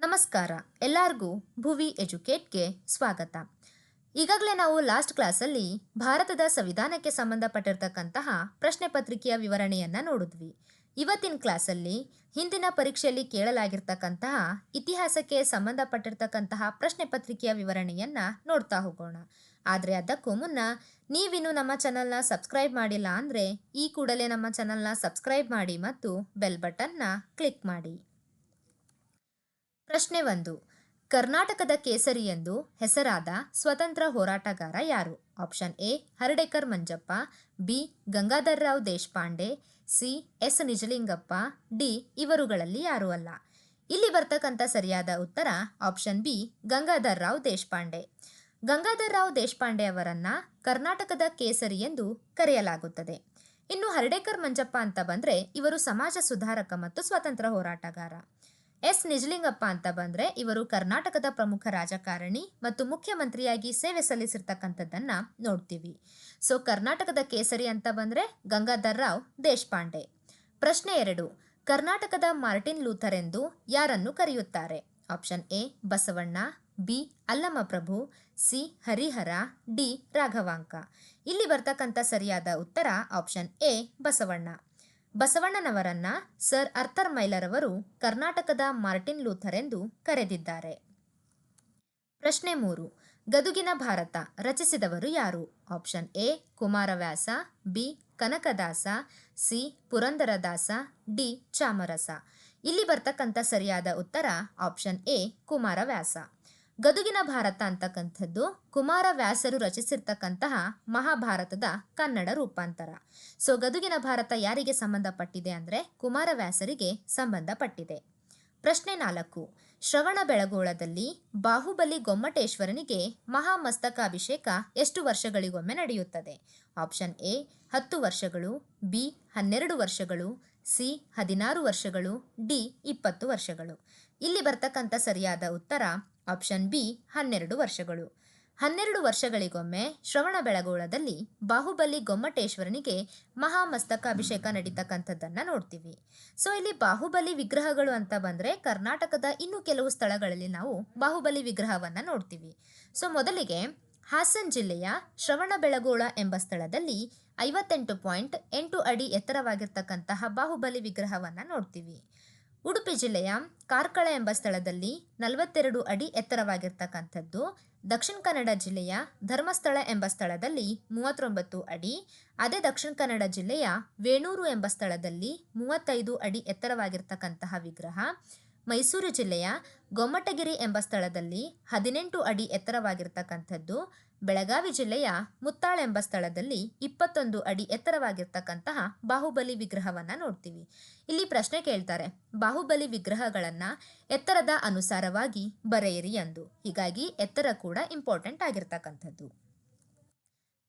ನಮಸ್ಕಾರ. ಎಲ್ಲರಿಗೂ ಭುವಿ ಎಜುಕೇಟ್ಗೆ ಸ್ವಾಗತ. ಈಗಾಗಲೇ ನಾವು ಲಾಸ್ಟ್ ಕ್ಲಾಸಲ್ಲಿ ಭಾರತದ ಸಂವಿಧಾನಕ್ಕೆ ಸಂಬಂಧಪಟ್ಟಿರ್ತಕ್ಕಂತಹ ಪ್ರಶ್ನೆ ಪತ್ರಿಕೆಯ ವಿವರಣೆಯನ್ನು ನೋಡಿದ್ವಿ. ಇವತ್ತಿನ ಕ್ಲಾಸಲ್ಲಿ ಹಿಂದಿನ ಪರೀಕ್ಷೆಯಲ್ಲಿ ಕೇಳಲಾಗಿರ್ತಕ್ಕಂತಹ ಇತಿಹಾಸಕ್ಕೆ ಸಂಬಂಧಪಟ್ಟಿರ್ತಕ್ಕಂತಹ ಪ್ರಶ್ನೆ ಪತ್ರಿಕೆಯ ವಿವರಣೆಯನ್ನು ನೋಡ್ತಾ ಹೋಗೋಣ. ಆದರೆ ಅದಕ್ಕೂ ಮುನ್ನ ನೀವಿನ್ನು ನಮ್ಮ ಚಾನಲ್ನ ಸಬ್ಸ್ಕ್ರೈಬ್ ಮಾಡಿಲ್ಲ ಅಂದರೆ ಈ ಕೂಡಲೇ ನಮ್ಮ ಚಾನಲ್ನ ಸಬ್ಸ್ಕ್ರೈಬ್ ಮಾಡಿ ಮತ್ತು ಬೆಲ್ ಬಟನ್ನ ಕ್ಲಿಕ್ ಮಾಡಿ. ಪ್ರಶ್ನೆ 1. ಕರ್ನಾಟಕದ ಕೇಸರಿ ಎಂದು ಹೆಸರಾದ ಸ್ವತಂತ್ರ ಹೋರಾಟಗಾರ ಯಾರು? Option A Hardekar Manjappa, B Gangadhar Rao Deshpande, C S Nijalingappa, D ಇವರುಗಳಲ್ಲಿ ಯಾರೂ ಅಲ್ಲ. ಇಲ್ಲಿ ಬರ್ತಕ್ಕಂಥ ಸರಿಯಾದ ಉತ್ತರ ಆಪ್ಷನ್ ಬಿ ಗಂಗಾಧರರಾವ್ ದೇಶಪಾಂಡೆ. ಗಂಗಾಧರರಾವ್ ದೇಶಪಾಂಡೆ ಅವರನ್ನ ಕರ್ನಾಟಕದ ಕೇಸರಿ ಎಂದು ಕರೆಯಲಾಗುತ್ತದೆ. ಇನ್ನು ಹರ್ಡೇಕರ್ ಮಂಜಪ್ಪ ಅಂತ ಬಂದ್ರೆ ಇವರು ಸಮಾಜ ಸುಧಾರಕ ಮತ್ತು ಸ್ವತಂತ್ರ ಹೋರಾಟಗಾರ. ಎಸ್ ನಿಜಲಿಂಗಪ್ಪ ಅಂತ ಬಂದ್ರೆ ಇವರು ಕರ್ನಾಟಕದ ಪ್ರಮುಖ ರಾಜಕಾರಣಿ ಮತ್ತು ಮುಖ್ಯಮಂತ್ರಿಯಾಗಿ ಸೇವೆ ಸಲ್ಲಿಸಿರ್ತಕ್ಕಂಥದ್ದನ್ನ ನೋಡ್ತೀವಿ. ಸೊ ಕರ್ನಾಟಕದ ಕೇಸರಿ ಅಂತ ಬಂದ್ರೆ ಗಂಗಾಧರರಾವ್ ದೇಶಪಾಂಡೆ. ಪ್ರಶ್ನೆ 2. ಕರ್ನಾಟಕದ ಮಾರ್ಟಿನ್ ಲೂಥರ್ ಎಂದು ಯಾರನ್ನು ಕರೆಯುತ್ತಾರೆ? Option A Basavanna, B Allamaprabhu, C Harihara, D Raghavanka. ಇಲ್ಲಿ ಬರ್ತಕ್ಕಂಥ ಸರಿಯಾದ ಉತ್ತರ ಆಪ್ಷನ್ ಎ ಬಸವಣ್ಣ. ಬಸವಣ್ಣನವರನ್ನ ಸರ್ ಅರ್ಥರ್ ಮೈಲರ್ ಅವರು ಕರ್ನಾಟಕದ ಮಾರ್ಟಿನ್ ಲೂಥರ್ ಎಂದು ಕರೆದಿದ್ದಾರೆ. ಪ್ರಶ್ನೆ 3. ಗದುಗಿನ ಭಾರತ ರಚಿಸಿದವರು ಯಾರು? Option A Kumaravyasa, B Kanakadasa, C Purandaradasa, D Chamarasa. ಇಲ್ಲಿ ಬರ್ತಕ್ಕಂಥ ಸರಿಯಾದ ಉತ್ತರ ಆಪ್ಷನ್ ಎ ಕುಮಾರವ್ಯಾಸ. ಗದುಗಿನ ಭಾರತ ಅಂತಕ್ಕಂಥದ್ದು ಕುಮಾರವ್ಯಾಸರು ರಚಿಸಿರ್ತಕ್ಕಂತಹ ಮಹಾಭಾರತದ ಕನ್ನಡ ರೂಪಾಂತರ. ಸೊ ಗದುಗಿನ ಭಾರತ ಯಾರಿಗೆ ಸಂಬಂಧಪಟ್ಟಿದೆ ಅಂದರೆ ಕುಮಾರವ್ಯಾಸರಿಗೆ ಸಂಬಂಧಪಟ್ಟಿದೆ. ಪ್ರಶ್ನೆ 4. ಶ್ರವಣ ಬೆಳಗೊಳದಲ್ಲಿ ಬಾಹುಬಲಿ ಗೊಮ್ಮಟೇಶ್ವರನಿಗೆ ಮಹಾಮಸ್ತಕಾಭಿಷೇಕ ಎಷ್ಟು ವರ್ಷಗಳಿಗೊಮ್ಮೆ ನಡೆಯುತ್ತದೆ? ಆಪ್ಷನ್ ಎ 10 ವರ್ಷಗಳು, ಬಿ 12 ವರ್ಷಗಳು, ಸಿ 16 ವರ್ಷಗಳು, ಡಿ 20 ವರ್ಷಗಳು. ಇಲ್ಲಿ ಬರ್ತಕ್ಕಂಥ ಸರಿಯಾದ ಉತ್ತರ ಆಪ್ಷನ್ ಬಿ 12 ವರ್ಷಗಳು. 12 ವರ್ಷಗಳಿಗೊಮ್ಮೆ ಶ್ರವಣ ಬೆಳಗೊಳದಲ್ಲಿ ಬಾಹುಬಲಿ ಗೊಮ್ಮಟೇಶ್ವರನಿಗೆ ಮಹಾಮಸ್ತಕಾಭಿಷೇಕ ನಡೀತಕ್ಕಂಥದ್ದನ್ನು ನೋಡ್ತೀವಿ. ಸೊ ಇಲ್ಲಿ ಬಾಹುಬಲಿ ವಿಗ್ರಹಗಳು ಅಂತ ಬಂದರೆ ಕರ್ನಾಟಕದ ಇನ್ನು ಕೆಲವು ಸ್ಥಳಗಳಲ್ಲಿ ನಾವು ಬಾಹುಬಲಿ ವಿಗ್ರಹವನ್ನು ನೋಡ್ತೀವಿ. ಸೊ ಮೊದಲಿಗೆ ಹಾಸನ್ ಜಿಲ್ಲೆಯ ಶ್ರವಣ ಬೆಳಗೊಳ ಎಂಬ ಸ್ಥಳದಲ್ಲಿ 58.8 ಅಡಿ ಎತ್ತರವಾಗಿರ್ತಕ್ಕಂತಹ ಬಾಹುಬಲಿ ವಿಗ್ರಹವನ್ನು ನೋಡ್ತೀವಿ. ಉಡುಪಿ ಜಿಲ್ಲೆಯ ಕಾರ್ಕಳ ಎಂಬ ಸ್ಥಳದಲ್ಲಿ 42 ಅಡಿ ಎತ್ತರವಾಗಿರ್ತಕ್ಕಂಥದ್ದು. ದಕ್ಷಿಣ ಕನ್ನಡ ಜಿಲ್ಲೆಯ ಧರ್ಮಸ್ಥಳ ಎಂಬ ಸ್ಥಳದಲ್ಲಿ 39 ಅಡಿ. ಅದೇ ದಕ್ಷಿಣ ಕನ್ನಡ ಜಿಲ್ಲೆಯ ವೇಣೂರು ಎಂಬ ಸ್ಥಳದಲ್ಲಿ 35 ಅಡಿ ಎತ್ತರವಾಗಿರ್ತಕ್ಕಂತಹ ವಿಗ್ರಹ. ಮೈಸೂರು ಜಿಲ್ಲೆಯ ಗೊಮ್ಮಟಗಿರಿ ಎಂಬ ಸ್ಥಳದಲ್ಲಿ 18 ಅಡಿ ಎತ್ತರವಾಗಿರ್ತಕ್ಕಂಥದ್ದು. ಬೆಳಗಾವಿ ಜಿಲ್ಲೆಯ ಮುತ್ತಾಳ ಎಂಬ ಸ್ಥಳದಲ್ಲಿ 21 ಅಡಿ ಎತ್ತರವಾಗಿರ್ತಕ್ಕಂತಹ ಬಾಹುಬಲಿ ವಿಗ್ರಹವನ್ನು ನೋಡ್ತೀವಿ. ಇಲ್ಲಿ ಪ್ರಶ್ನೆ ಕೇಳ್ತಾರೆ, ಬಾಹುಬಲಿ ವಿಗ್ರಹಗಳನ್ನು ಎತ್ತರದ ಅನುಸಾರವಾಗಿ ಬರೆಯಿರಿ ಎಂದು. ಹೀಗಾಗಿ ಎತ್ತರ ಕೂಡ ಇಂಪಾರ್ಟೆಂಟ್ ಆಗಿರ್ತಕ್ಕಂಥದ್ದು.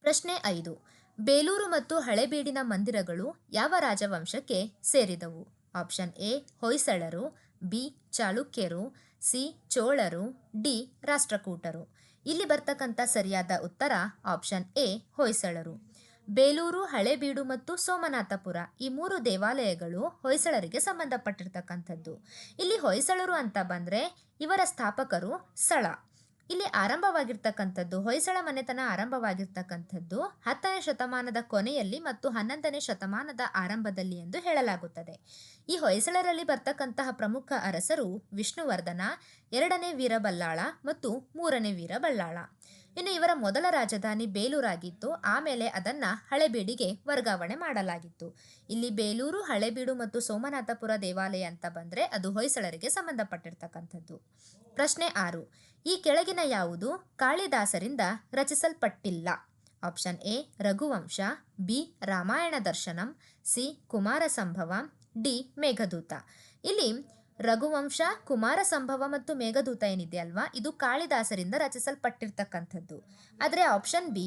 ಪ್ರಶ್ನೆ 5. ಬೇಲೂರು ಮತ್ತು ಹಳೆಬೀಡಿನ ಮಂದಿರಗಳು ಯಾವ ರಾಜವಂಶಕ್ಕೆ ಸೇರಿದವು? ಆಪ್ಷನ್ ಎ ಹೊಯ್ಸಳರು, ಬಿ ಚಾಲುಕ್ಯರು, ಸಿ ಚೋಳರು, ಡಿ ರಾಷ್ಟ್ರಕೂಟರು. ಇಲ್ಲಿ ಬರ್ತಕ್ಕಂಥ ಸರಿಯಾದ ಉತ್ತರ ಆಪ್ಷನ್ ಎ ಹೊಯ್ಸಳರು. ಬೇಲೂರು, ಹಳೆಬೀಡು ಮತ್ತು ಸೋಮನಾಥಪುರ ಈ 3 ದೇವಾಲಯಗಳು ಹೊಯ್ಸಳರಿಗೆ ಸಂಬಂಧಪಟ್ಟಿರ್ತಕ್ಕಂಥದ್ದು. ಇಲ್ಲಿ ಹೊಯ್ಸಳರು ಅಂತ ಬಂದರೆ ಇವರ ಸ್ಥಾಪಕರು ಸಳ. ಇಲ್ಲಿ ಆರಂಭವಾಗಿರ್ತಕ್ಕಂಥದ್ದು ಹೊಯ್ಸಳ ಮನೆತನ ಆರಂಭವಾಗಿರ್ತಕ್ಕಂಥದ್ದು 10ನೇ ಶತಮಾನದ ಕೊನೆಯಲ್ಲಿ ಮತ್ತು 11ನೇ ಶತಮಾನದ ಆರಂಭದಲ್ಲಿ ಎಂದು ಹೇಳಲಾಗುತ್ತದೆ. ಈ ಹೊಯ್ಸಳರಲ್ಲಿ ಬರ್ತಕ್ಕಂತಹ ಪ್ರಮುಖ ಅರಸರು ವಿಷ್ಣುವರ್ಧನ, 2ನೇ ವೀರಬಲ್ಲಾಳ ಮತ್ತು 3ನೇ ವೀರಬಲ್ಲಾಳ. ಇನ್ನು ಇವರ ಮೊದಲ ರಾಜಧಾನಿ ಬೇಲೂರಾಗಿತ್ತು. ಆಮೇಲೆ ಅದನ್ನ ಹಳೆಬೀಡಿಗೆ ವರ್ಗಾವಣೆ ಮಾಡಲಾಗಿತ್ತು. ಇಲ್ಲಿ ಬೇಲೂರು, ಹಳೆಬೀಡು ಮತ್ತು ಸೋಮನಾಥಪುರ ದೇವಾಲಯ ಅಂತ ಬಂದ್ರೆ ಅದು ಹೊಯ್ಸಳರಿಗೆ ಸಂಬಂಧಪಟ್ಟಿರ್ತಕ್ಕಂಥದ್ದು. ಪ್ರಶ್ನೆ 6. ಈ ಕೆಳಗಿನ ಯಾವುದು ಕಾಳಿದಾಸರಿಂದ ರಚಿಸಲ್ಪಟ್ಟಿಲ್ಲ? Option A Raghuvamsha, B Ramayana Darshanam, C Kumara Sambhava, D Meghdoot. ಇಲ್ಲಿ ರಘುವಂಶ, ಕುಮಾರ ಸಂಭವ ಮತ್ತು ಮೇಘದೂತ ಏನಿದೆ ಅಲ್ವಾ, ಇದು ಕಾಳಿದಾಸರಿಂದ ರಚಿಸಲ್ಪಟ್ಟಿರ್ತಕ್ಕಂಥದ್ದು. ಆದರೆ ಆಪ್ಷನ್ ಬಿ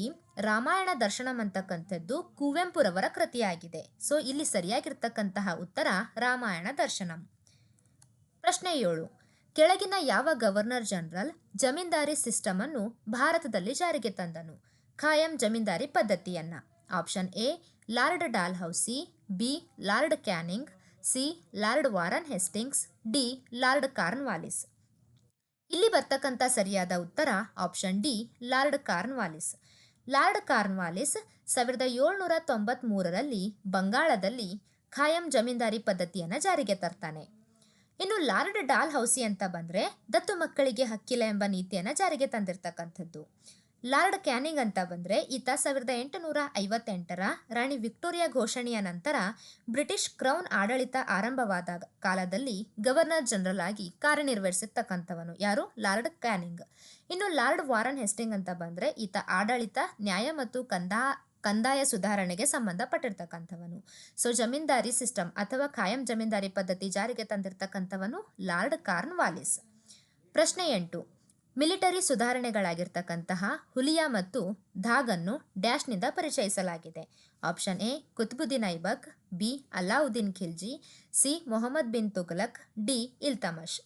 ರಾಮಾಯಣ ದರ್ಶನಂ ಅಂತಕ್ಕಂಥದ್ದು ಕುವೆಂಪುರವರ ಕೃತಿಯಾಗಿದೆ. ಸೊ ಇಲ್ಲಿ ಸರಿಯಾಗಿರ್ತಕ್ಕಂತಹ ಉತ್ತರ ರಾಮಾಯಣ ದರ್ಶನಂ. ಪ್ರಶ್ನೆ 7. ಕೆಳಗಿನ ಯಾವ ಗವರ್ನರ್ ಜನರಲ್ ಜಮೀನ್ದಾರಿ ಸಿಸ್ಟಮ್ ಅನ್ನು ಭಾರತದಲ್ಲಿ ಜಾರಿಗೆ ತಂದನು? ಖಾಯಂ ಜಮೀನ್ದಾರಿ ಪದ್ಧತಿಯನ್ನ. Option A Lord Dalhousie, B Lord Canning, C Lord Warren Hastings, D Lord Cornwallis. ಇಲ್ಲಿ ಬರ್ತಕ್ಕಂಥ ಸರಿಯಾದ ಉತ್ತರ option D Lord Cornwallis. Lord Cornwallis 1793ರಲ್ಲಿ ಬಂಗಾಳದಲ್ಲಿ ಖಾಯಂ ಜಮೀನ್ದಾರಿ ಪದ್ಧತಿಯನ್ನು ಜಾರಿಗೆ ತರ್ತಾನೆ. ಇನ್ನು ಲಾರ್ಡ್ ಡಾಲ್ ಹೌಸಿ ಅಂತ ಬಂದರೆ ದತ್ತು ಮಕ್ಕಳಿಗೆ ಹಕ್ಕಿಲ್ಲ ಎಂಬ ನೀತಿಯನ್ನು ಜಾರಿಗೆ ತಂದಿರತಕ್ಕಂಥದ್ದು. ಲಾರ್ಡ್ ಕ್ಯಾನಿಂಗ್ ಅಂತ ಬಂದರೆ ಈತ 1858ರ ರಾಣಿ ವಿಕ್ಟೋರಿಯಾ ಘೋಷಣೆಯ ನಂತರ ಬ್ರಿಟಿಷ್ ಕ್ರೌನ್ ಆಡಳಿತ ಆರಂಭವಾದ ಕಾಲದಲ್ಲಿ ಗವರ್ನರ್ ಜನರಲ್ ಆಗಿ ಕಾರ್ಯನಿರ್ವಹಿಸಿರ್ತಕ್ಕಂಥವನು. ಯಾರು? Lord canning. ಇನ್ನು ಲಾರ್ಡ್ ವಾರನ್ ಹೆಸ್ಟಿಂಗ್ ಅಂತ ಬಂದರೆ ಈತ ಆಡಳಿತ, ನ್ಯಾಯ ಮತ್ತು ಕಂದಾಯ ಸುಧಾರಣೆಗೆ ಸಂಬಂಧಪಟ್ಟಿರ್ತಕ್ಕಂಥವನು. ಸೊ ಜಮೀನ್ದಾರಿ ಸಿಸ್ಟಮ್ ಅಥವಾ ಖಾಯಂ ಜಮೀನ್ದಾರಿ ಪದ್ಧತಿ ಜಾರಿಗೆ ತಂದಿರತಕ್ಕಂಥವನು ಲಾರ್ಡ್ ಕಾರ್ನ್ವಾಲಿಸ್. ಪ್ರಶ್ನೆ 8. ಮಿಲಿಟರಿ ಸುಧಾರಣೆಗಳಾಗಿರ್ತಕ್ಕಂತಹ ಹುಲಿಯಾ ಮತ್ತು ಧಾಗನ್ನು ಡ್ಯಾಶ್ನಿಂದ ಪರಿಚಯಿಸಲಾಗಿದೆ. Option A Qutbuddin Aibak, B Alauddin Khilji, C Mohammad bin Tughlaq, D Iltutmish.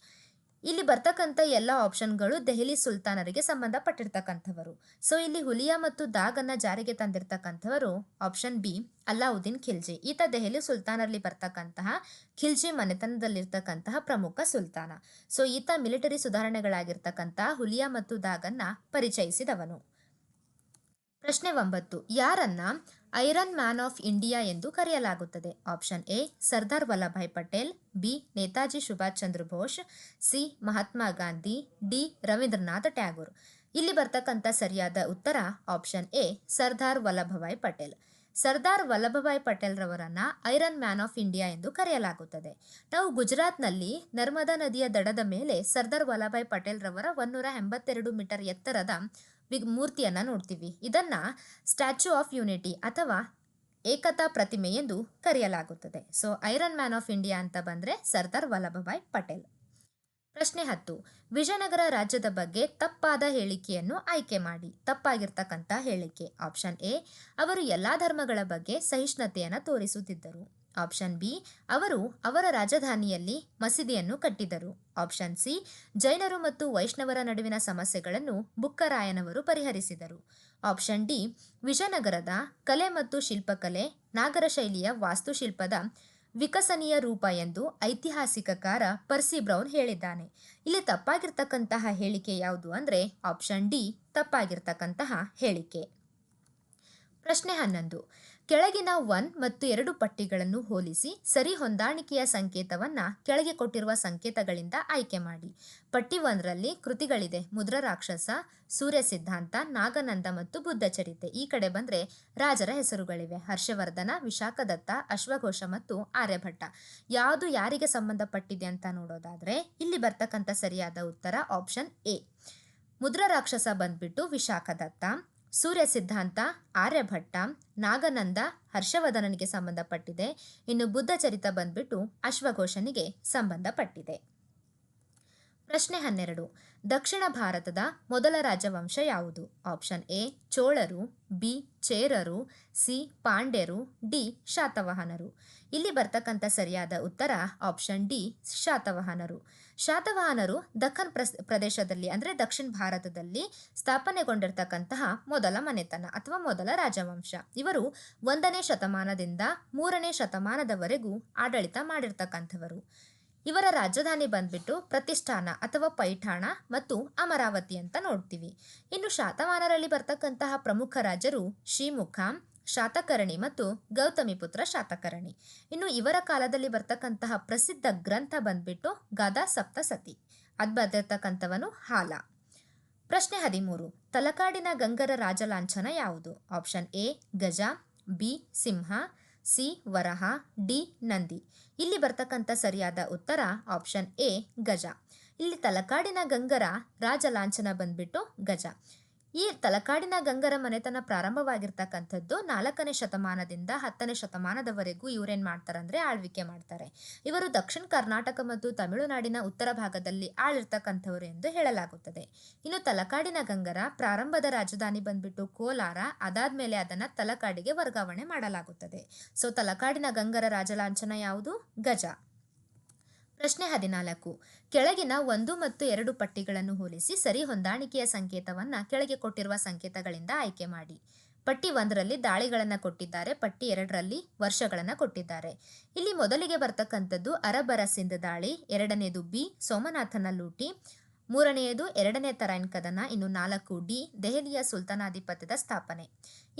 ಇಲ್ಲಿ ಬರ್ತಕ್ಕಂಥ ಎಲ್ಲ ಆಪ್ಷನ್ಗಳು ದೆಹಲಿ ಸುಲ್ತಾನರಿಗೆ ಸಂಬಂಧಪಟ್ಟಿರ್ತಕ್ಕಂಥವರು. ಸೊ ಇಲ್ಲಿ ಹುಲಿಯಾ ಮತ್ತು ದಾಗನ್ನ ಜಾರಿಗೆ ತಂದಿರತಕ್ಕಂಥವರು ಆಪ್ಷನ್ ಬಿ ಅಲಾವುದ್ದೀನ್ ಖಿಲ್ಜಿ. ಈತ ದೆಹಲಿ ಸುಲ್ತಾನರಲ್ಲಿ ಬರ್ತಕ್ಕಂತಹ ಖಿಲ್ಜಿ ಮನೆತನದಲ್ಲಿರ್ತಕ್ಕಂತಹ ಪ್ರಮುಖ ಸುಲ್ತಾನ. ಸೊ ಈತ ಮಿಲಿಟರಿ ಸುಧಾರಣೆಗಳಾಗಿರ್ತಕ್ಕಂತಹ ಹುಲಿಯಾ ಮತ್ತು ದಾಗನ್ನ ಪರಿಚಯಿಸಿದವನು. ಪ್ರಶ್ನೆ 9. ಯಾರನ್ನ ಐರನ್ ಮ್ಯಾನ್ ಆಫ್ ಇಂಡಿಯಾ ಎಂದು ಕರೆಯಲಾಗುತ್ತದೆ? Option A Sardar Vallabhbhai Patel, B Netaji Subhash Chandra Bose, C Mahatma Gandhi, D Rabindranath Tagore. ಇಲ್ಲಿ ಬರ್ತಕ್ಕಂಥ ಸರಿಯಾದ ಉತ್ತರ ಆಪ್ಷನ್ ಎ ಸರ್ದಾರ್ ವಲ್ಲಭಭಾಯ್ ಪಟೇಲ್. ಸರ್ದಾರ್ ವಲ್ಲಭಭಾಯ್ ಪಟೇಲ್ ರವರನ್ನ ಐರನ್ ಮ್ಯಾನ್ ಆಫ್ ಇಂಡಿಯಾ ಎಂದು ಕರೆಯಲಾಗುತ್ತದೆ. ನಾವು ಗುಜರಾತ್ನಲ್ಲಿ ನರ್ಮದಾ ನದಿಯ ದಡದ ಮೇಲೆ ಸರ್ದಾರ್ ವಲ್ಲಭಾಯ್ ಪಟೇಲ್ ರವರ 182 ಮೀಟರ್ ಎತ್ತರದ ಮೂರ್ತಿಯನ್ನು ನೋಡ್ತೀವಿ. ಇದನ್ನ ಸ್ಟ್ಯಾಚ್ಯೂ ಆಫ್ ಯೂನಿಟಿ ಅಥವಾ ಏಕತಾ ಪ್ರತಿಮೆ ಎಂದು ಕರೆಯಲಾಗುತ್ತದೆ. So iron man of India ಅಂತ ಬಂದರೆ ಸರ್ದಾರ್ ವಲ್ಲಭಭಾಯ್ ಪಟೇಲ್. ಪ್ರಶ್ನೆ 10. ವಿಜಯನಗರ ರಾಜ್ಯದ ಬಗ್ಗೆ ತಪ್ಪಾದ ಹೇಳಿಕೆಯನ್ನು ಆಯ್ಕೆ ಮಾಡಿ. ತಪ್ಪಾಗಿರ್ತಕ್ಕಂಥ ಹೇಳಿಕೆ. ಆಪ್ಷನ್ ಎ ಅವರು ಎಲ್ಲ ಧರ್ಮಗಳ ಬಗ್ಗೆ ಸಹಿಷ್ಣುತೆಯನ್ನು ತೋರಿಸುತ್ತಿದ್ದರು. ಆಪ್ಷನ್ ಬಿ ಅವರು ಅವರ ರಾಜಧಾನಿಯಲ್ಲಿ ಮಸೀದಿಯನ್ನು ಕಟ್ಟಿದರು. ಆಪ್ಷನ್ ಸಿ ಜೈನರು ಮತ್ತು ವೈಷ್ಣವರ ನಡುವಿನ ಸಮಸ್ಯೆಗಳನ್ನು ಬುಕ್ಕರಾಯನವರು ಪರಿಹರಿಸಿದರು. ಆಪ್ಷನ್ ಡಿ ವಿಜಯನಗರದ ಕಲೆ ಮತ್ತು ಶಿಲ್ಪಕಲೆ ನಾಗರ ಶೈಲಿಯ ವಾಸ್ತುಶಿಲ್ಪದ ವಿಕಸನೀಯ ರೂಪ ಎಂದು ಐತಿಹಾಸಿಕಕಾರ ಪರ್ಸಿ ಬ್ರೌನ್ ಹೇಳಿದ್ದಾನೆ. ಇಲ್ಲಿ ತಪ್ಪಾಗಿರ್ತಕ್ಕಂತಹ ಹೇಳಿಕೆ ಯಾವುದು ಅಂದರೆ ಆಪ್ಷನ್ ಡಿ ತಪ್ಪಾಗಿರ್ತಕ್ಕಂತಹ ಹೇಳಿಕೆ. ಪ್ರಶ್ನೆ 11. ಕೆಳಗಿನ 1 ಮತ್ತು 2 ಪಟ್ಟಿಗಳನ್ನು ಹೋಲಿಸಿ ಸರಿ ಹೊಂದಾಣಿಕೆಯ ಸಂಕೇತವನ್ನು ಕೆಳಗೆ ಕೊಟ್ಟಿರುವ ಸಂಕೇತಗಳಿಂದ ಆಯ್ಕೆ ಮಾಡಿ. ಪಟ್ಟಿ 1ರಲ್ಲಿ ಕೃತಿಗಳಿದೆ. ಮುದ್ರ ರಾಕ್ಷಸ, ಸೂರ್ಯ ಸಿದ್ಧಾಂತ, ನಾಗನಂದ ಮತ್ತು ಬುದ್ಧ ಚರಿತೆ. ಈ ಕಡೆ ಬಂದರೆ ರಾಜರ ಹೆಸರುಗಳಿವೆ. ಹರ್ಷವರ್ಧನ, ವಿಶಾಖದತ್ತ, ಅಶ್ವಘೋಷ ಮತ್ತು ಆರ್ಯಭಟ್ಟ. ಯಾವುದು ಯಾರಿಗೆ ಸಂಬಂಧಪಟ್ಟಿದೆ ಅಂತ ನೋಡೋದಾದರೆ ಇಲ್ಲಿ ಬರ್ತಕ್ಕಂಥ ಸರಿಯಾದ ಉತ್ತರ ಆಪ್ಷನ್ ಎ. ಮುದ್ರ ರಾಕ್ಷಸ ಬಂದ್ಬಿಟ್ಟು ವಿಶಾಖದತ್ತ, ಸೂರ್ಯ ಸಿದ್ಧಾಂತ ಆರ್ಯಭಟ್ಟ, ನಾಗನಂದ ಹರ್ಷವರ್ಧನನಿಗೆ ಸಂಬಂಧಪಟ್ಟಿದೆ. ಇನ್ನು ಬುದ್ಧ ಚರಿತ ಬಂದ್ಬಿಟ್ಟು ಅಶ್ವಘೋಷನಿಗೆ ಸಂಬಂಧಪಟ್ಟಿದೆ. ಪ್ರಶ್ನೆ 12. ದಕ್ಷಿಣ ಭಾರತದ ಮೊದಲ ರಾಜವಂಶ ಯಾವುದು? ಆಪ್ಷನ್ ಎ ಚೋಳರು, ಬಿ ಚೇರರು, ಸಿ ಪಾಂಡ್ಯರು, ಡಿ ಶಾತವಾಹನರು. ಇಲ್ಲಿ ಬರ್ತಕ್ಕಂಥ ಸರಿಯಾದ ಉತ್ತರ ಆಪ್ಷನ್ ಡಿ ಶಾತವಾಹನರು. ಶಾತವಾಹನರು ದಖನ್ ಪ್ರದೇಶದಲ್ಲಿ ಅಂದರೆ ದಕ್ಷಿಣ ಭಾರತದಲ್ಲಿ ಸ್ಥಾಪನೆಗೊಂಡಿರ್ತಕ್ಕಂತಹ ಮೊದಲ ಮನೆತನ ಅಥವಾ ಮೊದಲ ರಾಜವಂಶ. ಇವರು 1ನೇ ಶತಮಾನದಿಂದ 3ನೇ ಶತಮಾನದವರೆಗೂ ಆಡಳಿತ ಮಾಡಿರ್ತಕ್ಕಂಥವರು. ಇವರ ರಾಜಧಾನಿ ಬಂದ್ಬಿಟ್ಟು ಪ್ರತಿಷ್ಠಾನ ಅಥವಾ ಪೈಠಾಣ ಮತ್ತು ಅಮರಾವತಿ ಅಂತ ನೋಡ್ತೀವಿ. ಇನ್ನು ಶಾತವಾಹನರಲ್ಲಿ ಬರ್ತಕ್ಕಂತಹ ಪ್ರಮುಖ ರಾಜರು ಶಿಮುಖ, ಶಾತಕರ್ಣಿ ಮತ್ತು ಗೌತಮಿಪುತ್ರ ಶಾತಕರ್ಣಿ. ಇನ್ನು ಇವರ ಕಾಲದಲ್ಲಿ ಬರ್ತಕ್ಕಂತಹ ಪ್ರಸಿದ್ಧ ಗ್ರಂಥ ಬಂದ್ಬಿಟ್ಟು ಗಾದಾ ಸಪ್ತಸತಿ. ಅದು ಬರೆದಿರ್ತಕ್ಕಂಥವನು ಹಾಲ. ಪ್ರಶ್ನೆ 13. ತಲಕಾಡಿನ ಗಂಗರ ರಾಜಲಾಂಛನ ಯಾವುದು? ಆಪ್ಷನ್ ಎ ಗಜ, ಬಿ ಸಿಂಹ, ಸಿ ವರಹ, ಡಿ ನಂದಿ. ಇಲ್ಲಿ ಬರ್ತಕ್ಕಂಥ ಸರಿಯಾದ ಉತ್ತರ ಆಪ್ಷನ್ ಎ ಗಜ. ಇಲ್ಲಿ ತಲಕಾಡಿನ ಗಂಗರ ರಾಜ ಲಾಂಛನ ಬಂದ್ಬಿಟ್ಟು ಗಜ. ಈ ತಲಕಾಡಿನ ಗಂಗರ ಮನೆತನ ಪ್ರಾರಂಭವಾಗಿರ್ತಕ್ಕಂಥದ್ದು 4ನೇ ಶತಮಾನದಿಂದ 10ನೇ ಶತಮಾನದವರೆಗೂ ಇವರೇನು ಮಾಡ್ತಾರಂದ್ರೆ ಆಳ್ವಿಕೆ ಮಾಡ್ತಾರೆ. ಇವರು ದಕ್ಷಿಣ ಕರ್ನಾಟಕ ಮತ್ತು ತಮಿಳುನಾಡಿನ ಉತ್ತರ ಭಾಗದಲ್ಲಿ ಆಳಿರ್ತಕ್ಕಂಥವ್ರು ಎಂದು ಹೇಳಲಾಗುತ್ತದೆ. ಇನ್ನು ತಲಕಾಡಿನ ಗಂಗರ ಪ್ರಾರಂಭದ ರಾಜಧಾನಿ ಬಂದ್ಬಿಟ್ಟು ಕೋಲಾರ. ಅದಾದ್ಮೇಲೆ ಅದನ್ನ ತಲಕಾಡಿಗೆ ವರ್ಗಾವಣೆ ಮಾಡಲಾಗುತ್ತದೆ. ಸೊ ತಲಕಾಡಿನ ಗಂಗರ ರಾಜಲಾಂಛನ ಯಾವುದು? ಗಜ. ಪ್ರಶ್ನೆ 14. ಕೆಳಗಿನ 1 ಮತ್ತು 2 ಪಟ್ಟಿಗಳನ್ನು ಹೋಲಿಸಿ ಸರಿ ಹೊಂದಾಣಿಕೆಯ ಸಂಕೇತವನ್ನು ಕೆಳಗೆ ಕೊಟ್ಟಿರುವ ಸಂಕೇತಗಳಿಂದ ಆಯ್ಕೆ ಮಾಡಿ. ಪಟ್ಟಿ 1ರಲ್ಲಿ ದಾಳಿಗಳನ್ನು ಕೊಟ್ಟಿದ್ದಾರೆ, ಪಟ್ಟಿ 2ರಲ್ಲಿ ವರ್ಷಗಳನ್ನು ಕೊಟ್ಟಿದ್ದಾರೆ. ಇಲ್ಲಿ ಮೊದಲಿಗೆ ಬರ್ತಕ್ಕಂಥದ್ದು ಅರಬ್ಬರ ಸಿಂಧ್ ದಾಳಿ, 2ನೇದು ಬಿ ಸೋಮನಾಥನ ಲೂಟಿ, ಮೂರನೆಯದು ಎರಡನೇ ತರೈನ್ ಕದನ. ಇನ್ನು 4 ಡಿ ದೆಹಲಿಯ ಸುಲ್ತಾನಾಧಿಪತ್ಯದ ಸ್ಥಾಪನೆ.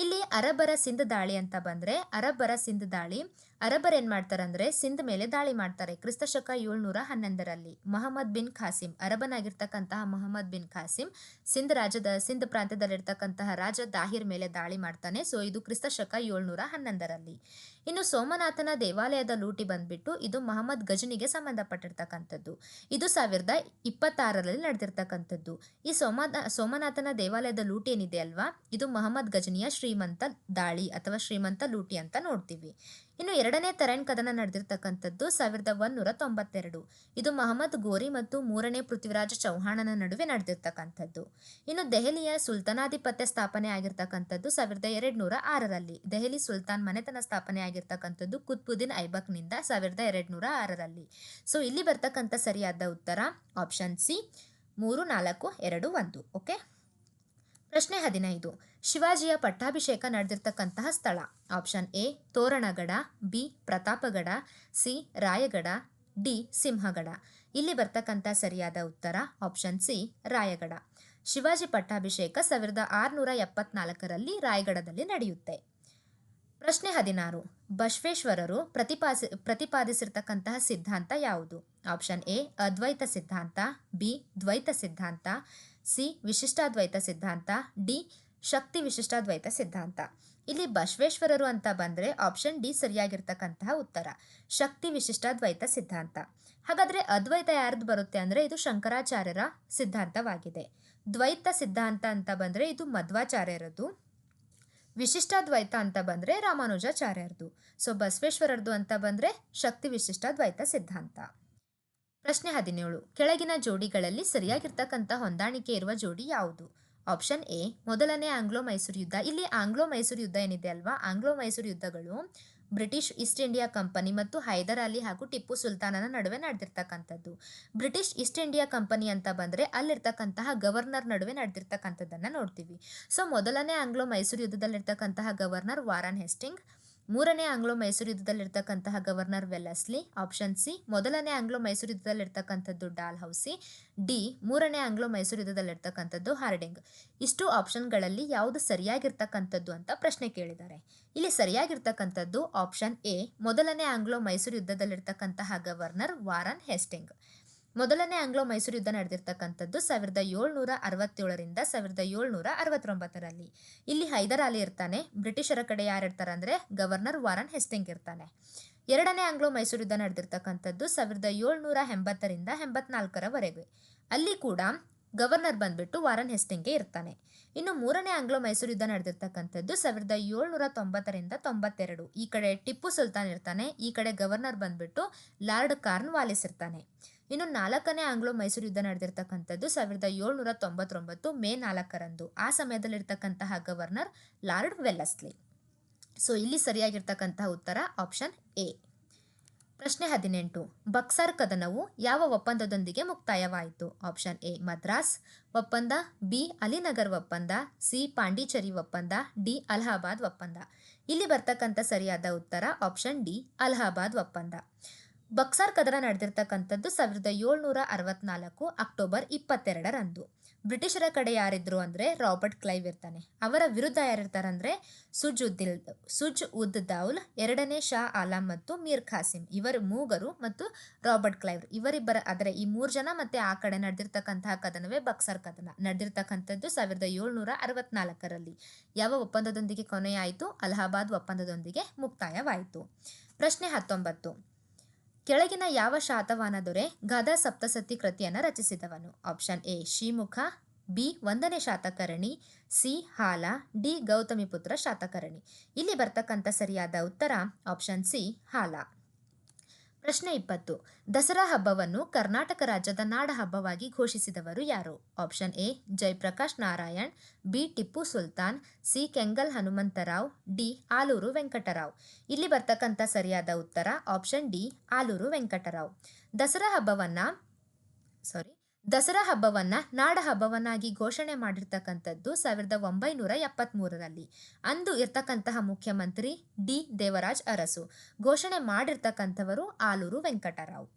ಇಲ್ಲಿ ಅರಬ್ಬರ ಸಿಂಧ್ ದಾಳಿ ಅಂತ ಬಂದ್ರೆ ಅರಬ್ಬರ ಸಿಂಧ್ ದಾಳಿ, ಅರಬ್ಬರ್ ಏನ್ ಮಾಡ್ತಾರಂದ್ರೆ ಸಿಂಧ್ ಮೇಲೆ ದಾಳಿ ಮಾಡ್ತಾರೆ ಕ್ರಿಸ್ತಶಕ 711ರಲ್ಲಿ. ಮಹಮ್ಮದ್ ಬಿನ್ ಖಾಸಿಂ, ಅರಬನಾಗಿರ್ತಕ್ಕಂತಹ ಮಹಮ್ಮದ್ ಬಿನ್ ಖಾಸಿಂ ಸಿಂಧ್ ಪ್ರಾಂತ್ಯದಲ್ಲಿರ್ತಕ್ಕಂತಹ ರಾಜ ದಾಹಿರ್ ಮೇಲೆ ದಾಳಿ ಮಾಡ್ತಾನೆ. ಸೊ ಇದು ಕ್ರಿಸ್ತಶಕ 711ರಲ್ಲಿ. ಇನ್ನು ಸೋಮನಾಥನ ದೇವಾಲಯದ ಲೂಟಿ ಬಂದ್ಬಿಟ್ಟು ಇದು ಮಹಮ್ಮದ್ ಗಜನಿಗೆ ಸಂಬಂಧಪಟ್ಟಿರ್ತಕ್ಕಂಥದ್ದು. ಇದು 1026ರಲ್ಲಿ ನಡೆದಿರ್ತಕ್ಕಂಥದ್ದು. ಈ ಸೋಮನಾಥನ ದೇವಾಲಯದ ಲೂಟಿ ಏನಿದೆ ಅಲ್ವಾ, ಇದು ಮಹಮ್ಮದ್ ಗಜನಿಯ ಶ್ರೀಮಂತ ದಾಳಿ ಅಥವಾ ಶ್ರೀಮಂತ ಲೂಟಿ ಅಂತ ನೋಡ್ತೀವಿ. ಇನ್ನು ಎರಡನೇ ತರೈನ್ ಕದನ ನಡೆದಿರ್ತಕ್ಕಂಥದ್ದು 1192. ಇದು ಮಹಮ್ಮದ್ ಗೋರಿ ಮತ್ತು ಮೂರನೇ ಪೃಥ್ವಿರಾಜ ಚೌಹಾಣನ ನಡುವೆ ನಡೆದಿರ್ತಕ್ಕಂಥದ್ದು. ಇನ್ನು ದೆಹಲಿಯ ಸುಲ್ತಾನಾಧಿಪತ್ಯ ಸ್ಥಾಪನೆ ಆಗಿರ್ತಕ್ಕಂಥದ್ದು 1206ರಲ್ಲಿ. ದೆಹಲಿ ಸುಲ್ತಾನ್ ಮನೆತನ ಸ್ಥಾಪನೆ ಆಗಿರ್ತಕ್ಕಂಥದ್ದು ಕುತ್ಬುದ್ದೀನ್ ಐಬಕ್ನಿಂದ 1206ರಲ್ಲಿ. ಸೊ ಇಲ್ಲಿ ಬರ್ತಕ್ಕಂಥ ಸರಿಯಾದ ಉತ್ತರ ಆಪ್ಷನ್ ಸಿ 3, 4, 2, 1. ಓಕೆ. ಪ್ರಶ್ನೆ 15. ಶಿವಾಜಿಯ ಪಟ್ಟಾಭಿಷೇಕ ನಡೆದಿರ್ತಕ್ಕಂತಹ ಸ್ಥಳ. Option A Toranagada, B Pratapgad, C Raigad, D Sinhagad. ಇಲ್ಲಿ ಬರ್ತಕ್ಕಂಥ ಸರಿಯಾದ ಉತ್ತರ ಆಪ್ಷನ್ ಸಿ ರಾಯಗಡ. ಶಿವಾಜಿ ಪಟ್ಟಾಭಿಷೇಕ 1674ರಲ್ಲಿ ರಾಯಗಡದಲ್ಲಿ ನಡೆಯುತ್ತೆ. ಪ್ರಶ್ನೆ 16. ಬಸವೇಶ್ವರರು ಪ್ರತಿಪಾದಿಸಿರ್ತಕ್ಕಂತಹ ಸಿದ್ಧಾಂತ ಯಾವುದು? ಆಪ್ಷನ್ ಎ ಅದ್ವೈತ ಸಿದ್ಧಾಂತ, ಬಿ ದ್ವೈತ ಸಿದ್ಧಾಂತ, ಸಿ ವಿಶಿಷ್ಟಾದ್ವೈತ ಸಿದ್ಧಾಂತ, ಡಿ ಶಕ್ತಿ ವಿಶಿಷ್ಟಾದ್ವೈತ ಸಿದ್ಧಾಂತ. ಇಲ್ಲಿ ಬಸವೇಶ್ವರರು ಅಂತ ಬಂದ್ರೆ ಆಪ್ಷನ್ ಡಿ ಸರಿಯಾಗಿರ್ತಕ್ಕಂತಹ ಉತ್ತರ, ಶಕ್ತಿ ವಿಶಿಷ್ಟಾದ್ವೈತ ಸಿದ್ಧಾಂತ. ಹಾಗಾದ್ರೆ ಅದ್ವೈತ ಯಾರ್ದು ಬರುತ್ತೆ ಅಂದ್ರೆ ಇದು ಶಂಕರಾಚಾರ್ಯರ ಸಿದ್ಧಾಂತವಾಗಿದೆ. ದ್ವೈತ ಸಿದ್ಧಾಂತ ಅಂತ ಬಂದ್ರೆ ಇದು ಮಧ್ವಾಚಾರ್ಯರದು. ವಿಶಿಷ್ಟಾದ್ವೈತ ಅಂತ ಬಂದ್ರೆ ರಾಮಾನುಜಾಚಾರ್ಯರದು. ಸೊ ಬಸವೇಶ್ವರರದು ಅಂತ ಬಂದ್ರೆ ಶಕ್ತಿ ವಿಶಿಷ್ಟಾದ್ವೈತ ಸಿದ್ಧಾಂತ. ಪ್ರಶ್ನೆ 17. ಕೆಳಗಿನ ಜೋಡಿಗಳಲ್ಲಿ ಸರಿಯಾಗಿರ್ತಕ್ಕಂಥ ಹೊಂದಾಣಿಕೆ ಇರುವ ಜೋಡಿ ಯಾವುದು? ಆಪ್ಷನ್ ಎ ಮೊದಲನೇ ಆಂಗ್ಲೋ ಮೈಸೂರು ಯುದ್ಧ. ಇಲ್ಲಿ ಆಂಗ್ಲೋ ಮೈಸೂರು ಯುದ್ಧ ಏನಿದೆ ಅಲ್ವಾ, ಆಂಗ್ಲೋ ಮೈಸೂರು ಯುದ್ಧಗಳು ಬ್ರಿಟಿಷ್ ಈಸ್ಟ್ ಇಂಡಿಯಾ ಕಂಪನಿ ಮತ್ತು ಹೈದರ್ ಅಲಿ ಹಾಗೂ ಟಿಪ್ಪು ಸುಲ್ತಾನನ ನಡುವೆ ನಡೆದಿರ್ತಕ್ಕಂಥದ್ದು. ಬ್ರಿಟಿಷ್ ಈಸ್ಟ್ ಇಂಡಿಯಾ ಕಂಪನಿ ಅಂತ ಬಂದ್ರೆ ಅಲ್ಲಿರ್ತಕ್ಕಂತಹ ಗವರ್ನರ್ ನಡುವೆ ನಡೆದಿರ್ತಕ್ಕಂಥದ್ದನ್ನ ನೋಡ್ತೀವಿ. ಸೊ ಮೊದಲನೇ ಆಂಗ್ಲೋ ಮೈಸೂರು ಯುದ್ಧದಲ್ಲಿರ್ತಕ್ಕಂತಹ ಗವರ್ನರ್ ವಾರನ್ ಹೆಸ್ಟಿಂಗ್, ಮೂರನೇ ಆಂಗ್ಲೋ ಮೈಸೂರು ಯುದ್ಧದಲ್ಲಿರ್ತಕ್ಕಂತಹ ಗವರ್ನರ್ ವೆಲ್ಲಸ್ಲಿ. ಆಪ್ಷನ್ ಸಿ ಮೊದಲನೇ ಆಂಗ್ಲೋ ಮೈಸೂರು ಯುದ್ಧದಲ್ಲಿರ್ತಕ್ಕಂಥದ್ದು ಡಾಲ್ ಹೌಸಿ, ಡಿ ಮೂರನೇ ಆಂಗ್ಲೋ ಮೈಸೂರು ಯುದ್ಧದಲ್ಲಿರ್ತಕ್ಕಂಥದ್ದು ಹಾರ್ಡಿಂಗ್. ಇಷ್ಟು ಆಪ್ಷನ್ಗಳಲ್ಲಿ ಯಾವುದು ಸರಿಯಾಗಿರ್ತಕ್ಕಂಥದ್ದು ಅಂತ ಪ್ರಶ್ನೆ ಕೇಳಿದ್ದಾರೆ. ಇಲ್ಲಿ ಸರಿಯಾಗಿರ್ತಕ್ಕಂಥದ್ದು ಆಪ್ಷನ್ ಎ ಮೊದಲನೇ ಆಂಗ್ಲೋ ಮೈಸೂರು ಯುದ್ಧದಲ್ಲಿರ್ತಕ್ಕಂತಹ ಗವರ್ನರ್ ವಾರನ್ ಹೆಸ್ಟಿಂಗ್. ಮೊದಲನೇ ಆಂಗ್ಲೋ ಮೈಸೂರು ಯುದ್ಧ ನಡೆದಿರ್ತಕ್ಕಂಥದ್ದು 1767ರಿಂದ 1769ರಲ್ಲಿ. ಇಲ್ಲಿ ಹೈದರ್ ಅಲಿ ಇರ್ತಾನೆ, ಬ್ರಿಟಿಷರ ಕಡೆ ಯಾರು ಇರ್ತಾರೆ ಅಂದ್ರೆ ಗವರ್ನರ್ ವಾರನ್ ಹೆಸ್ಟಿಂಗ್ ಇರ್ತಾನೆ. ಎರಡನೇ ಆಂಗ್ಲೋ ಮೈಸೂರು ಯುದ್ಧ ನಡೆದಿರ್ತಕ್ಕಂಥದ್ದು 1780ರಿಂದ 84ರವರೆಗೆ. ಅಲ್ಲಿ ಕೂಡ ಗವರ್ನರ್ ಬಂದ್ಬಿಟ್ಟು ವಾರನ್ ಹೆಸ್ಟಿಂಗ್ಗೆ ಇರ್ತಾನೆ. ಇನ್ನು ಮೂರನೇ ಆಂಗ್ಲೋ ಮೈಸೂರು ಯುದ್ಧ ನಡೆದಿರ್ತಕ್ಕಂಥದ್ದು 1790ರಿಂದ 92. ಈ ಕಡೆ ಟಿಪ್ಪು ಸುಲ್ತಾನ್ ಇರ್ತಾನೆ, ಈ ಕಡೆ ಗವರ್ನರ್ ಬಂದ್ಬಿಟ್ಟು ಲಾರ್ಡ್ ಕಾರ್ನ್ ವಾಲಿಸ್ ಇರ್ತಾನೆ. ಇನ್ನು ನಾಲ್ಕನೇ ಆಂಗ್ಲೋ ಮೈಸೂರು ಯುದ್ಧ ನಡೆದಿರ್ತಕ್ಕಂಥದ್ದು 1799 ಮೇ 4ರಂದು. ಆ ಸಮಯದಲ್ಲಿರ್ತಕ್ಕಂತಹ ಗವರ್ನರ್ ಲಾರ್ಡ್ ವೆಲ್ಲಸ್ಲಿ. ಸೊ ಇಲ್ಲಿ ಸರಿಯಾಗಿರ್ತಕ್ಕಂತಹ ಉತ್ತರ ಆಪ್ಷನ್ ಎ. ಪ್ರಶ್ನೆ 18. ಬಕ್ಸರ್ ಕದನವು ಯಾವ ಒಪ್ಪಂದದೊಂದಿಗೆ ಮುಕ್ತಾಯವಾಯಿತು? ಆಪ್ಷನ್ ಎ ಮದ್ರಾಸ್ ಒಪ್ಪಂದ, ಬಿ ಅಲಿನಗರ್ ಒಪ್ಪಂದ, ಸಿ ಪಾಂಡಿಚೇರಿ ಒಪ್ಪಂದ, ಡಿ ಅಲಹಾಬಾದ್ ಒಪ್ಪಂದ. ಇಲ್ಲಿ ಬರ್ತಕ್ಕಂಥ ಸರಿಯಾದ ಉತ್ತರ ಆಪ್ಷನ್ ಡಿ ಅಲಹಾಬಾದ್ ಒಪ್ಪಂದ. ಬಕ್ಸರ್ ಕದನ ನಡೆದಿರ್ತಕ್ಕಂಥದ್ದು 1764 ಅಕ್ಟೋಬರ್ 22ರಂದು. ಬ್ರಿಟಿಷರ ಕಡೆ ಯಾರಿದ್ರು ಅಂದ್ರೆ ರಾಬರ್ಟ್ ಕ್ಲೈವ್ ಇರ್ತಾನೆ. ಅವರ ವಿರುದ್ಧ ಯಾರಿರ್ತಾರಂದ್ರೆ ಸುಜ್ ಉದ್ ದೌಲ್, ಎರಡನೇ ಶಾ ಆಲಂ ಮತ್ತು ಮೀರ್ ಖಾಸಿಂ. ಇವರು ಮೂಗರು ಮತ್ತು ರಾಬರ್ಟ್ ಕ್ಲೈವ್ ಇವರಿಬ್ಬರ ಆದರೆ ಈ 3 ಜನ ಮತ್ತೆ ಆ ಕಡೆ ನಡೆದಿರ್ತಕ್ಕಂತಹ ಕದನವೇ ಬಕ್ಸರ್ ಕದನ. ನಡೆದಿರ್ತಕ್ಕಂಥದ್ದು 1764ರಲ್ಲಿ. ಯಾವ ಒಪ್ಪಂದದೊಂದಿಗೆ ಕೊನೆಯಾಯಿತು? ಅಲಹಾಬಾದ್ ಒಪ್ಪಂದದೊಂದಿಗೆ ಮುಕ್ತಾಯವಾಯಿತು. ಪ್ರಶ್ನೆ 19. ಕೆಳಗಿನ ಯಾವ ಶಾತವಾಹನ ದೊರೆ ಗದಾ ಸಪ್ತಸತಿ ಕೃತಿಯನ್ನು ರಚಿಸಿದವನು? ಆಪ್ಷನ್ ಎ ಶ್ರೀಮುಖ, ಬಿ 1ನೇ ಶಾತಕರ್ಣಿ, ಸಿ ಹಾಲ, ಡಿ ಗೌತಮಿಪುತ್ರ ಶಾತಕರ್ಣಿ. ಇಲ್ಲಿ ಬರ್ತಕ್ಕಂಥ ಸರಿಯಾದ ಉತ್ತರ ಆಪ್ಷನ್ ಸಿ ಹಾಲ. ಪ್ರಶ್ನೆ 20. ದಸರಾ ಹಬ್ಬವನ್ನು ಕರ್ನಾಟಕ ರಾಜ್ಯದ ನಾಡ ಹಬ್ಬವಾಗಿ ಘೋಷಿಸಿದವರು ಯಾರು? Option A Jayaprakash Narayan, B Tipu Sultan, C Kengal Hanumantharao, D Aluru Venkatarao. ಇಲ್ಲಿ ಬರ್ತಕ್ಕಂಥ ಸರಿಯಾದ ಉತ್ತರ ಆಪ್ಷನ್ ಡಿ ಆಲೂರು ವೆಂಕಟರಾವ್. ದಸರಾ ಹಬ್ಬವನ್ನ ನಾಡ ಹಬ್ಬವನ್ನಾಗಿ ಘೋಷಣೆ ಮಾಡಿರ್ತಕ್ಕಂಥದ್ದು 1973ರಲ್ಲಿ. ಅಂದು ಇರ್ತಕ್ಕಂತಹ ಮುಖ್ಯಮಂತ್ರಿ ಡಿ ದೇವರಾಜ್ ಅರಸು. ಘೋಷಣೆ ಮಾಡಿರ್ತಕ್ಕಂಥವರು ಆಲೂರು ವೆಂಕಟರಾವ್.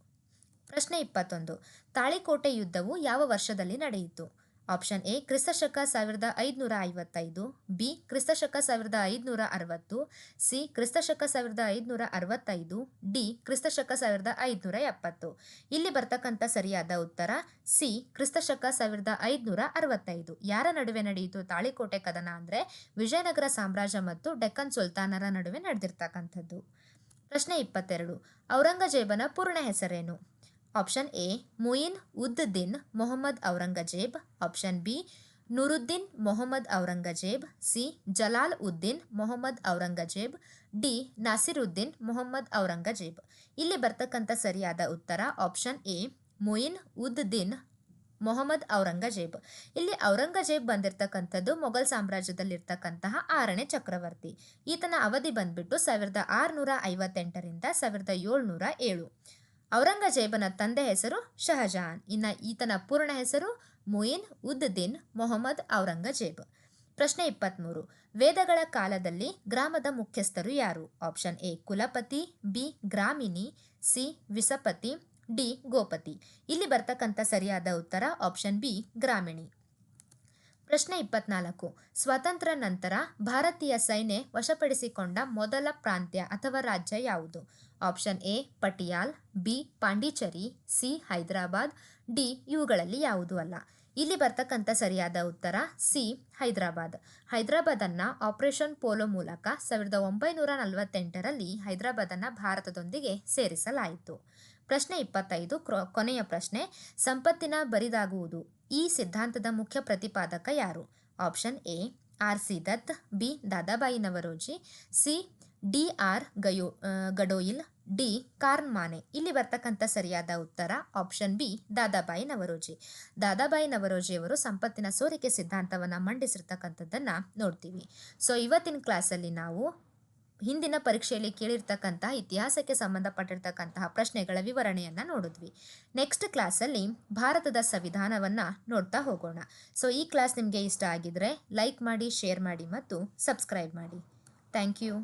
ಪ್ರಶ್ನೆ 21. ತಾಳಿಕೋಟೆ ಯುದ್ಧವು ಯಾವ ವರ್ಷದಲ್ಲಿ ನಡೆಯಿತು? ಆಪ್ಷನ್ ಎ ಕ್ರಿಸ್ತಶಕ 1555, ಬಿ ಕ್ರಿಸ್ತಶಕ 1560, ಸಿ ಕ್ರಿಸ್ತಶಕ 1565, ಡಿ ಕ್ರಿಸ್ತಶಕ 1570. ಇಲ್ಲಿ ಬರ್ತಕ್ಕಂಥ ಸರಿಯಾದ ಉತ್ತರ ಸಿ ಕ್ರಿಸ್ತಶಕ 1565. ಯಾರ ನಡುವೆ ನಡೆಯಿತು ತಾಳಿಕೋಟೆ ಕದನ ಅಂದರೆ ವಿಜಯನಗರ ಸಾಮ್ರಾಜ್ಯ ಮತ್ತು ಡೆಕ್ಕನ್ ಸುಲ್ತಾನರ ನಡುವೆ ನಡೆದಿರ್ತಕ್ಕಂಥದ್ದು. ಪ್ರಶ್ನೆ 22. ಔರಂಗಜೇಬನ ಪೂರ್ಣ ಹೆಸರೇನು? Option A Muin ud din Mohammad Aurangzeb, option B Nooruddin Mohammad Aurangzeb, C Jalal uddin Mohammad Aurangzeb, D Nasiruddin Mohammad Aurangzeb. ಇಲ್ಲಿ ಬರ್ತಕ್ಕಂಥ ಸರಿಯಾದ ಉತ್ತರ ಆಪ್ಷನ್ ಎ ಮುಯಿನ್ ಉದ್ ದಿನ್ ಮೊಹಮ್ಮದ್ ಔರಂಗಜೇಬ್. ಇಲ್ಲಿ ಔರಂಗಜೇಬ್ ಬಂದಿರತಕ್ಕಂಥದ್ದು ಮೊಘಲ್ ಸಾಮ್ರಾಜ್ಯದಲ್ಲಿರ್ತಕ್ಕಂತಹ 6ನೇ ಚಕ್ರವರ್ತಿ. ಈತನ ಅವಧಿ ಬಂದ್ಬಿಟ್ಟು 1658ರಿಂದ 1707. ಔರಂಗಜೇಬನ ತಂದೆ ಹೆಸರು ಶಹಜಹಾನ್. ಇನ್ನು ಈತನ ಪೂರ್ಣ ಹೆಸರು ಮುಯಿನ್ ಉದ್ ದಿನ್ ಮೊಹಮ್ಮದ್ ಔರಂಗಜೇಬ್. ಪ್ರಶ್ನೆ 23. ವೇದಗಳ ಕಾಲದಲ್ಲಿ ಗ್ರಾಮದ ಮುಖ್ಯಸ್ಥರು ಯಾರು? ಆಪ್ಷನ್ ಎ ಕುಲಪತಿ, ಬಿ ಗ್ರಾಮಿಣಿ, ಸಿ ವಿಸಪತಿ, ಡಿ ಗೋಪತಿ. ಇಲ್ಲಿ ಬರ್ತಕ್ಕಂಥ ಸರಿಯಾದ ಉತ್ತರ ಆಪ್ಷನ್ ಬಿ ಗ್ರಾಮಿಣಿ. ಪ್ರಶ್ನೆ 24. ಸ್ವಾತಂತ್ರ್ಯ ನಂತರ ಭಾರತೀಯ ಸೈನ್ಯ ವಶಪಡಿಸಿಕೊಂಡ ಮೊದಲ ಪ್ರಾಂತ್ಯ ಅಥವಾ ರಾಜ್ಯ ಯಾವುದು? Option A Patiala, B Pondicherry, C Hyderabad, D ಇವುಗಳಲ್ಲಿ ಯಾವುದು ಅಲ್ಲ. ಇಲ್ಲಿ ಬರ್ತಕ್ಕಂಥ ಸರಿಯಾದ ಉತ್ತರ ಸಿ ಹೈದರಾಬಾದ್. ಹೈದರಾಬಾದನ್ನು ಆಪರೇಷನ್ ಪೋಲೋ ಮೂಲಕ 1948ರಲ್ಲಿ ಹೈದರಾಬಾದನ್ನು ಭಾರತದೊಂದಿಗೆ ಸೇರಿಸಲಾಯಿತು. ಪ್ರಶ್ನೆ 25. ಕೊನೆಯ ಪ್ರಶ್ನೆ. ಸಂಪತ್ತಿನ ಬರಿದಾಗುವುದು ಈ ಸಿದ್ಧಾಂತದ ಮುಖ್ಯ ಪ್ರತಿಪಾದಕ ಯಾರು? Option A R C. Dutt, B Dadabhai Naoroji, C D R. Gadgil, D Karl ಮಾನೆ. ಇಲ್ಲಿ ಬರ್ತಕ್ಕಂಥ ಸರಿಯಾದ ಉತ್ತರ ಆಪ್ಷನ್ ಬಿ ದಾದಾಬಾಯಿ ನವರೋಜಿ. ದಾದಾಬಾಯಿ ನವರೋಜಿಯವರು ಸಂಪತ್ತಿನ ಸೋರಿಕೆ ಸಿದ್ಧಾಂತವನ್ನು ಮಂಡಿಸಿರ್ತಕ್ಕಂಥದ್ದನ್ನು ನೋಡ್ತೀವಿ. ಸೊ ಇವತ್ತಿನ ಕ್ಲಾಸಲ್ಲಿ ನಾವು ಹಿಂದಿನ ಪರೀಕ್ಷೆಯಲ್ಲಿ ಕೇಳಿರ್ತಕ್ಕಂತಹ ಇತಿಹಾಸಕ್ಕೆ ಸಂಬಂಧಪಟ್ಟಿರ್ತಕ್ಕಂತಹ ಪ್ರಶ್ನೆಗಳ ವಿವರಣೆಯನ್ನು ನೋಡಿದ್ವಿ. ನೆಕ್ಸ್ಟ್ ಕ್ಲಾಸಲ್ಲಿ ಭಾರತದ ಸಂವಿಧಾನವನ್ನು ನೋಡ್ತಾ ಹೋಗೋಣ. ಸೊ ಈ ಕ್ಲಾಸ್ ನಿಮಗೆ ಇಷ್ಟ ಆಗಿದ್ರೆ ಲೈಕ್ ಮಾಡಿ, ಶೇರ್ ಮಾಡಿ ಮತ್ತು ಸಬ್ಸ್ಕ್ರೈಬ್ ಮಾಡಿ. Thank you.